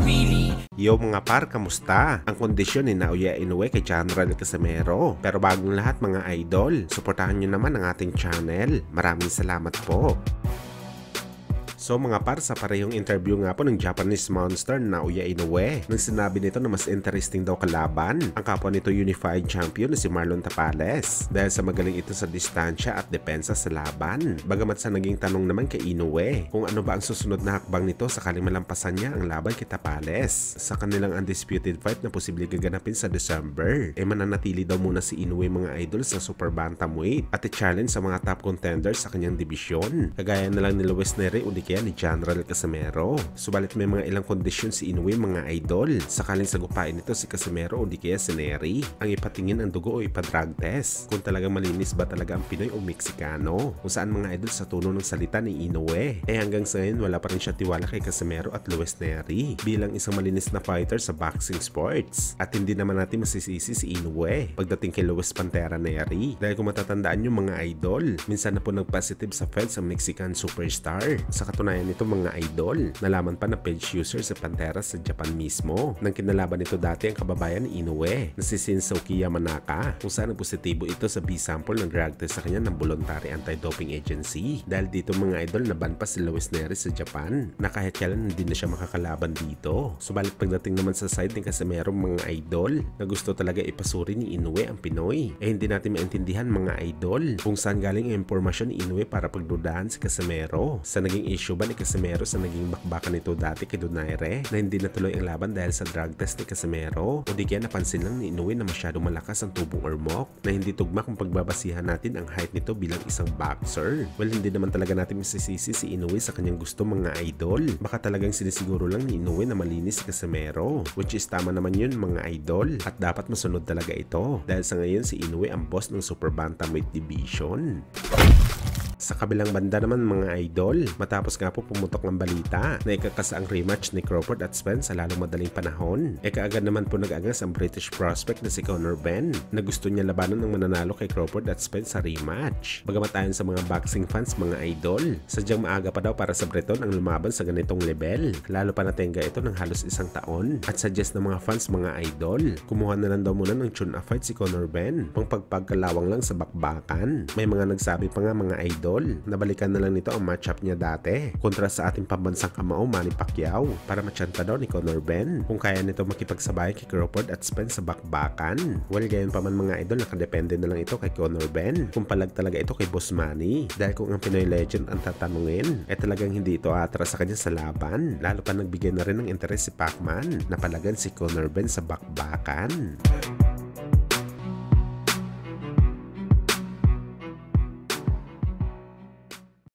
really. Yo mga par, kamusta? Ang kondisyon ni Naoya Inoue kay Chandra Casimero. Pero bagong lahat mga idol, suportahan nyo naman ang ating channel. Maraming salamat po. So mga par, sa parehong interview nga po ng Japanese monster Naoya Inoue, nang sinabi nito na mas interesting daw kalaban ang kapwa nito unified champion na si Marlon Tapales dahil sa magaling ito sa distansya at depensa sa laban. Bagamat sa naging tanong naman kay Inoue kung ano ba ang susunod na hakbang nito sakaling malampasan niya ang laban kay Tapales sa kanilang undisputed fight na posibleng gaganapin sa December, mananatili daw muna si Inoue mga idol sa super bantamweight at i-challenge sa mga top contenders sa kanyang dibisyon, kagaya na lang ni Luis Nery Udique ni General Casimero. Subalit may mga ilang kondisyon si Inoue mga idol sakaling sagupain nito si Casimero o di kaya si Nery. Ang ipatingin ang dugo o ipa-drug test kung talagang malinis ba talaga ang Pinoy o Meksikano, kung saan mga idol sa tono ng salita ni Inoue hanggang sa ngayon wala pa rin siya tiwala kay Casimero at Luis Nery bilang isang malinis na fighter sa boxing sports. At hindi naman natin masisisi si Inoue pagdating kay Luis Pantera Nery dahil kung matatandaan nyo mga idol, minsan na po nag-positive sa Fed sa Mexican superstar. Sa katunayan nito mga idol, nalaman pa na page user sa Pantera sa Japan mismo nang kinalaban nito dati ang kababayan ni Inoue na si Shinsuke Yamanaka, kung saan positibo ito sa B-sample ng drug test sa kanya ng voluntary anti-doping agency. Dahil dito mga idol, naban pa si Luis Nery sa Japan na kahit kailan hindi na siya makakalaban dito. Subalit pagdating naman sa side ng Casimero mga idol, na gusto talaga ipasuri ni Inoue ang Pinoy, hindi natin maintindihan mga idol kung saan galing ang impormasyon ni Inoue para pagdudahan si Casimero sa naging issue ba ni Casimero sa naging bakbakan nito dati kay Donaire na hindi natuloy ang laban dahil sa drug test ni Casimero, o di kaya napansin lang ni Inoue na masyadong malakas ang tubong ormok na hindi tugma kung pagbabasihan natin ang height nito bilang isang boxer. Well, hindi naman talaga natin masisisi si Inoue sa kanyang gusto mga idol. Baka talagang sinisiguro lang ni Inoue na malinis si Casimero, which is tama naman yun mga idol at dapat masunod talaga ito dahil sa ngayon si Inoue ang boss ng super bantamweight division. Sa kabilang banda naman mga idol, matapos nga po pumutok ng balita na ikakasa ang rematch ni Crawford at Spence sa lalong madaling panahon, kaagad naman po nag-agas ang British prospect na si Conor Benn na gusto niya labanan ng mananalo kay Crawford at Spence sa rematch. Bagamat ayon sa mga boxing fans mga idol, sadyang maaga pa daw para sa Breton ang lumaban sa ganitong level, lalo pa natenga ito ng halos isang taon, at suggest ng mga fans mga idol, kumuha na lang daw muna ng tune-up fight si Conor Benn pang pagpagkalawang lang sa bakbakan. May mga nagsabi pa nga mga idol nabalikan na lang nito ang matchup niya dati kontra sa ating pambansang kamao Manny Pacquiao para matsyanta daw ni Conor Benn kung kaya nito makipagsabay kay Crawford at Spence sa bakbakan. Well, gayon pa man mga idol, nakadepende na lang ito kay Conor Benn kung palag talaga ito kay Boss Manny, dahil kung ang Pinoy legend ang tatanungin talagang hindi ito atras sa kanya sa laban, lalo pa nagbigay na rin ng interes si Pacman na palagan si Conor Benn sa bakbakan.